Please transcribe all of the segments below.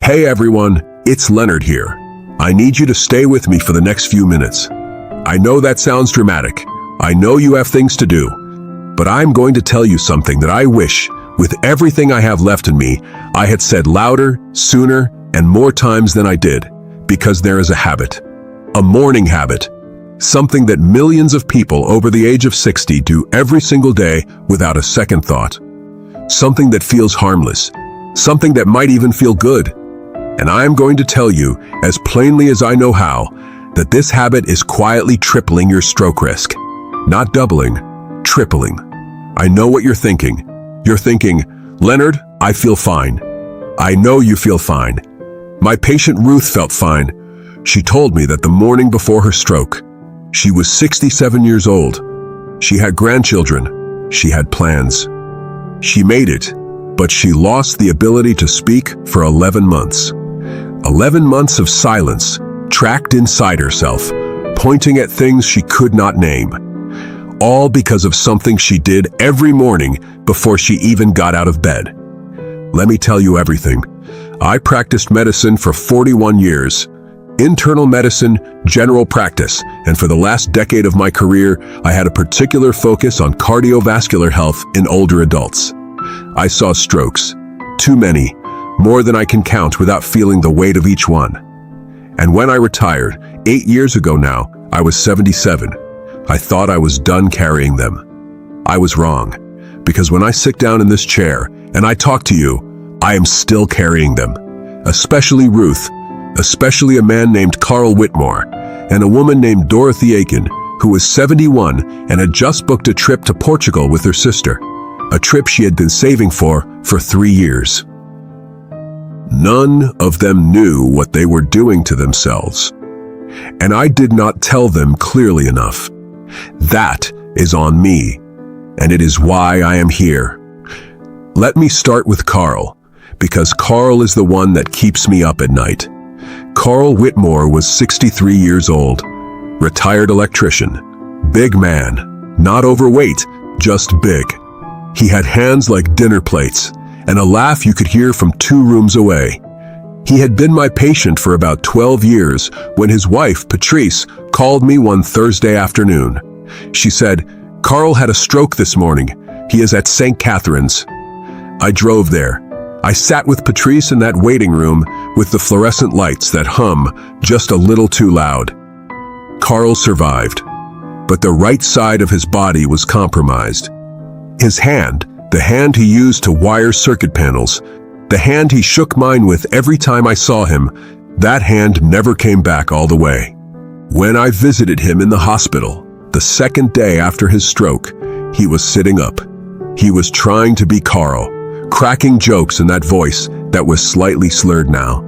Hey everyone, it's Leonard here. I need you to stay with me for the next few minutes. I know that sounds dramatic. I know you have things to do. But I'm going to tell you something that I wish, with everything I have left in me, I had said louder, sooner, and more times than I did. Because there is a habit. A morning habit. Something that millions of people over the age of 60 do every single day without a second thought. Something that feels harmless. Something that might even feel good. And I'm going to tell you, as plainly as I know how, that this habit is quietly tripling your stroke risk. Not doubling, tripling. I know what you're thinking. You're thinking, Leonard, I feel fine. I know you feel fine. My patient Ruth felt fine. She told me that the morning before her stroke, she was 67 years old. She had grandchildren. She had plans. She made it, but she lost the ability to speak for 11 months. 11 months of silence, trapped inside herself, pointing at things she could not name. All because of something she did every morning before she even got out of bed. Let me tell you everything. I practiced medicine for 41 years. Internal medicine, general practice, and for the last decade of my career, I had a particular focus on cardiovascular health in older adults. I saw strokes, too many, more than I can count without feeling the weight of each one. And when I retired, 8 years ago now, I was 77. I thought I was done carrying them. I was wrong, because when I sit down in this chair and I talk to you, I am still carrying them. Especially Ruth, especially a man named Carl Whitmore, and a woman named Dorothy Aiken, who was 71 and had just booked a trip to Portugal with her sister, a trip she had been saving for 3 years. None of them knew what they were doing to themselves. And I did not tell them clearly enough. That is on me, and it is why I am here. Let me start with Carl, because Carl is the one that keeps me up at night. Carl Whitmore was 63 years old, retired electrician, big man, not overweight, just big. He had hands like dinner plates, and a laugh you could hear from 2 rooms away. He had been my patient for about 12 years when his wife, Patrice, called me one Thursday afternoon. She said, "Carl had a stroke this morning. He is at St. Catherine's." I drove there. I sat with Patrice in that waiting room with the fluorescent lights that hum just a little too loud. Carl survived, but the right side of his body was compromised. His hand, the hand he used to wire circuit panels, the hand he shook mine with every time I saw him, that hand never came back all the way. When I visited him in the hospital, the second day after his stroke, he was sitting up. He was trying to be Carl, cracking jokes in that voice that was slightly slurred now.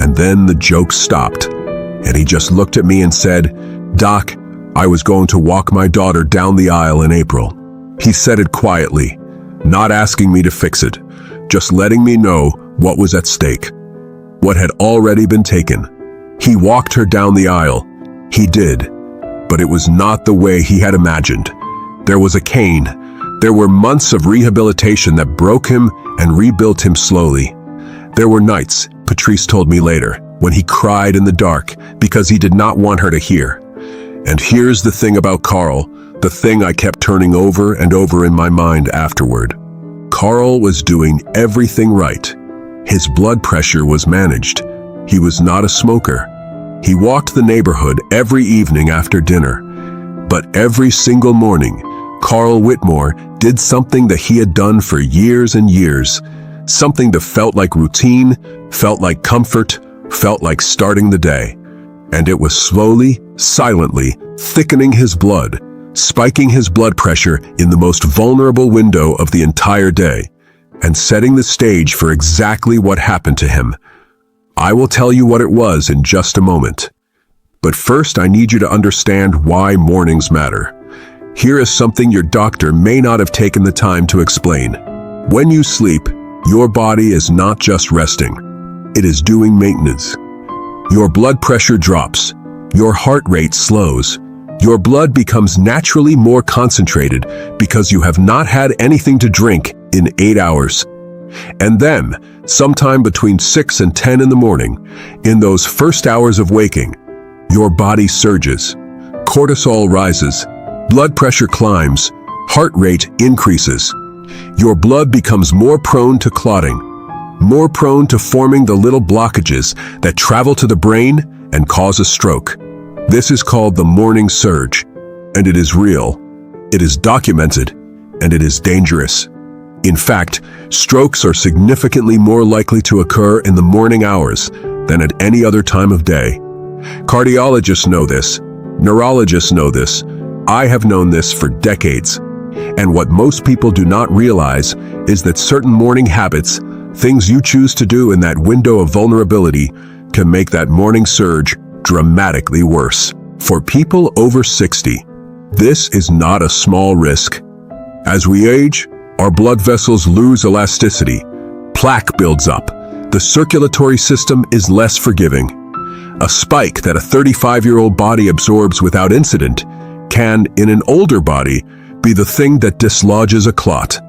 And then the jokes stopped, and he just looked at me and said, "Doc, I was going to walk my daughter down the aisle in April." He said it quietly, not asking me to fix it, just letting me know what was at stake, what had already been taken. He walked her down the aisle. He did, but it was not the way he had imagined. There was a cane. There were months of rehabilitation that broke him and rebuilt him slowly. There were nights, Patrice told me later, when he cried in the dark because he did not want her to hear. And here's the thing about Carl, the thing I kept turning over and over in my mind afterward. Carl was doing everything right. His blood pressure was managed. He was not a smoker. He walked the neighborhood every evening after dinner. But every single morning, Carl Whitmore did something that he had done for years and years. Something that felt like routine, felt like comfort, felt like starting the day. And it was slowly, silently, thickening his blood, spiking his blood pressure in the most vulnerable window of the entire day, and setting the stage for exactly what happened to him. I will tell you what it was in just a moment. But first, I need you to understand why mornings matter. Here is something your doctor may not have taken the time to explain. When you sleep, your body is not just resting. It is doing maintenance. Your blood pressure drops. Your heart rate slows. Your blood becomes naturally more concentrated because you have not had anything to drink in 8 hours. And then, sometime between 6 and 10 in the morning, in those first hours of waking, your body surges. Cortisol rises, blood pressure climbs, heart rate increases. Your blood becomes more prone to clotting, more prone to forming the little blockages that travel to the brain and cause a stroke. This is called the morning surge, and it is real, it is documented, and it is dangerous. In fact, strokes are significantly more likely to occur in the morning hours than at any other time of day. Cardiologists know this, neurologists know this, I have known this for decades. And what most people do not realize is that certain morning habits, things you choose to do in that window of vulnerability, can make that morning surge dramatically worse. For people over 60, this is not a small risk. As we age, our blood vessels lose elasticity, plaque builds up, the circulatory system is less forgiving. A spike that a 35-year-old body absorbs without incident can, in an older body, be the thing that dislodges a clot.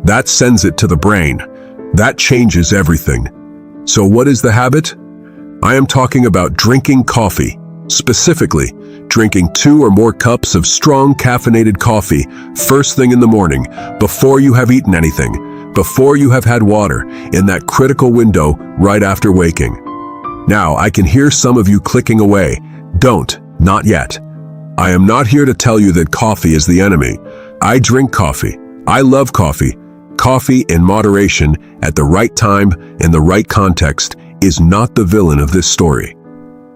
That sends it to the brain. That changes everything. So what is the habit? I am talking about drinking coffee. Specifically, drinking 2 or more cups of strong caffeinated coffee first thing in the morning, before you have eaten anything, before you have had water, in that critical window right after waking. Now, I can hear some of you clicking away. Don't, not yet. I am not here to tell you that coffee is the enemy. I drink coffee. I love coffee. Coffee in moderation, at the right time, in the right context, is not the villain of this story.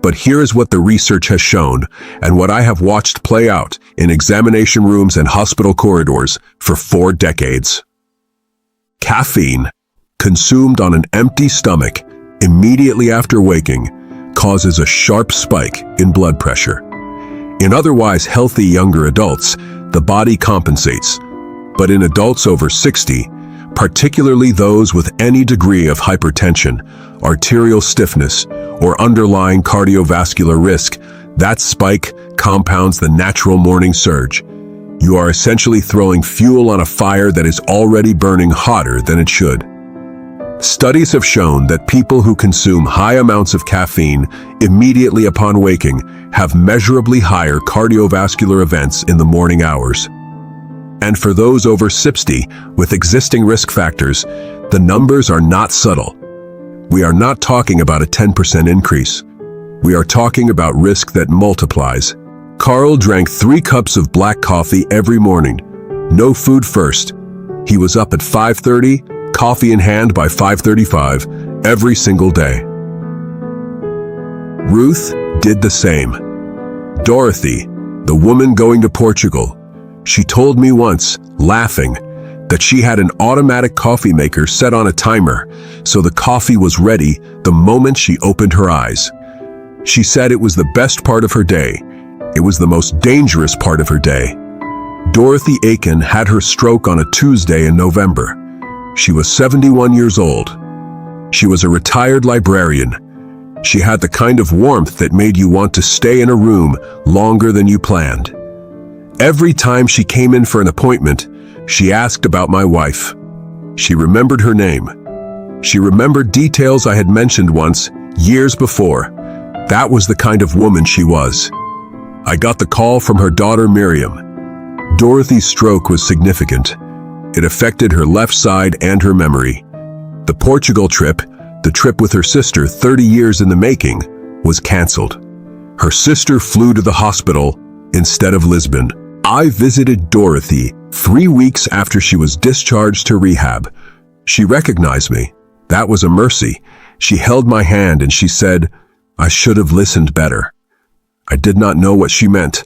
But here is what the research has shown, and what I have watched play out in examination rooms and hospital corridors for 4 decades. Caffeine, consumed on an empty stomach immediately after waking, causes a sharp spike in blood pressure. In otherwise healthy younger adults, the body compensates. But in adults over 60, particularly those with any degree of hypertension, arterial stiffness, or underlying cardiovascular risk, that spike compounds the natural morning surge. You are essentially throwing fuel on a fire that is already burning hotter than it should. Studies have shown that people who consume high amounts of caffeine immediately upon waking have measurably higher cardiovascular events in the morning hours. And for those over 60 with existing risk factors, the numbers are not subtle. We are not talking about a 10% increase. We are talking about risk that multiplies. Carl drank 3 cups of black coffee every morning. No food first. He was up at 5:30, coffee in hand by 5:35, every single day. Ruth did the same. Dorothy, the woman going to Portugal, she told me once, laughing, that she had an automatic coffee maker set on a timer, so the coffee was ready the moment she opened her eyes. She said it was the best part of her day. It was the most dangerous part of her day. Dorothy Aiken had her stroke on a Tuesday in November. She was 71 years old. She was a retired librarian. She had the kind of warmth that made you want to stay in a room longer than you planned. Every time she came in for an appointment, she asked about my wife. She remembered her name. She remembered details I had mentioned once, years before. That was the kind of woman she was. I got the call from her daughter Miriam. Dorothy's stroke was significant. It affected her left side and her memory. The Portugal trip, the trip with her sister 30 years in the making, was canceled. Her sister flew to the hospital instead of Lisbon. I visited Dorothy 3 weeks after she was discharged to rehab. She recognized me. That was a mercy. She held my hand and she said, "I should have listened better." I did not know what she meant.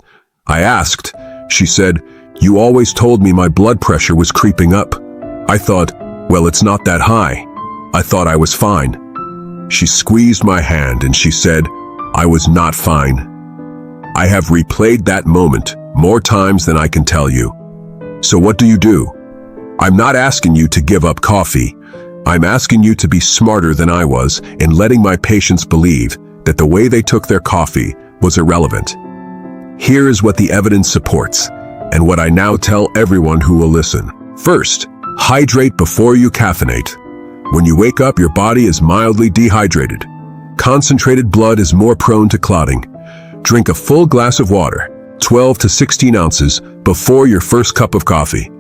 I asked. She said, "You always told me my blood pressure was creeping up." I thought, well, it's not that high. I thought I was fine. She squeezed my hand and she said, I was not fine. I have replayed that moment more times than I can tell you. So what do? I'm not asking you to give up coffee. I'm asking you to be smarter than I was in letting my patients believe that the way they took their coffee was irrelevant. Here is what the evidence supports, and what I now tell everyone who will listen. First, hydrate before you caffeinate. When you wake up, your body is mildly dehydrated. Concentrated blood is more prone to clotting. Drink a full glass of water, 12 to 16 ounces, before your first cup of coffee.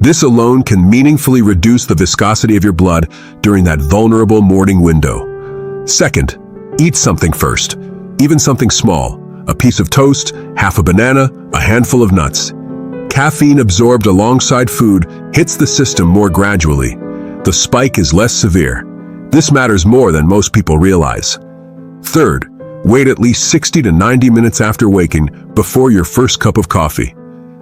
This alone can meaningfully reduce the viscosity of your blood during that vulnerable morning window. Second, eat something first, even something small. A piece of toast, half a banana, a handful of nuts. Caffeine absorbed alongside food hits the system more gradually. The spike is less severe. This matters more than most people realize. Third, wait at least 60 to 90 minutes after waking before your first cup of coffee.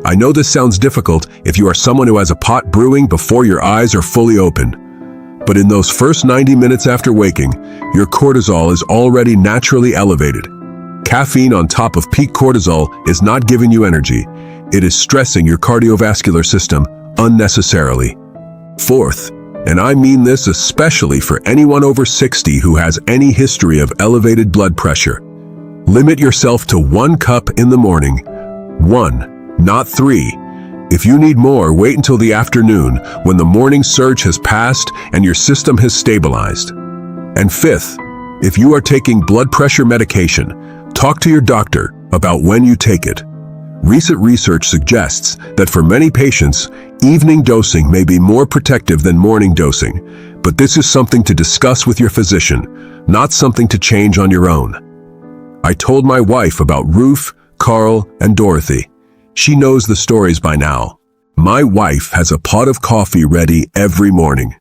I know this sounds difficult if you are someone who has a pot brewing before your eyes are fully open. But in those first 90 minutes after waking, your cortisol is already naturally elevated. Caffeine on top of peak cortisol is not giving you energy. It is stressing your cardiovascular system unnecessarily. Fourth, and I mean this especially for anyone over 60 who has any history of elevated blood pressure, limit yourself to 1 cup in the morning. 1, not 3. If you need more, wait until the afternoon when the morning surge has passed and your system has stabilized. And fifth, if you are taking blood pressure medication, talk to your doctor about when you take it. Recent research suggests that for many patients, evening dosing may be more protective than morning dosing, but this is something to discuss with your physician, not something to change on your own. I told my wife about Ruth, Carl, and Dorothy. She knows the stories by now. My wife has a pot of coffee ready every morning.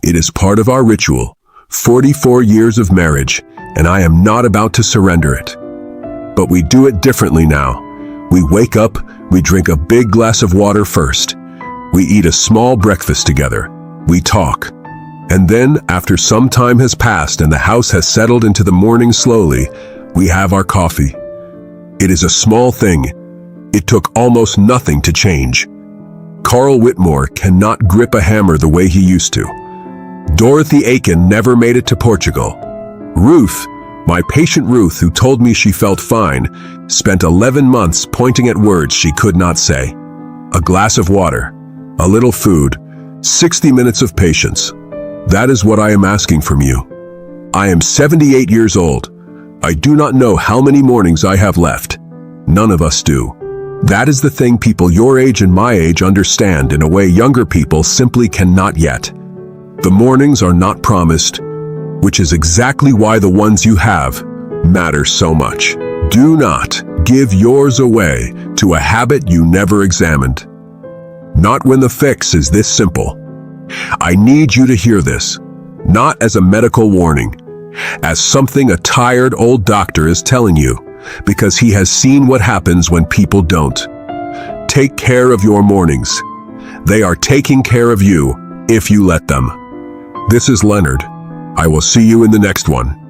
It is part of our ritual, 44 years of marriage, and I am not about to surrender it. But we do it differently now. We wake up, we drink a big glass of water first. We eat a small breakfast together. We talk. And then, after some time has passed and the house has settled into the morning slowly, we have our coffee. It is a small thing. It took almost nothing to change. Carl Whitmore cannot grip a hammer the way he used to. Dorothy Aiken never made it to Portugal. Ruth, my patient Ruth, who told me she felt fine, spent 11 months pointing at words she could not say. A glass of water, a little food, 60 minutes of patience. That is what I am asking from you. I am 78 years old. I do not know how many mornings I have left. None of us do. That is the thing people your age and my age understand in a way younger people simply cannot yet. The mornings are not promised, which is exactly why the ones you have matter so much. Do not give yours away to a habit you never examined. Not when the fix is this simple. I need you to hear this, not as a medical warning, as something a tired old doctor is telling you, because he has seen what happens when people don't. Take care of your mornings. They are taking care of you if you let them. This is Leonard. I will see you in the next one.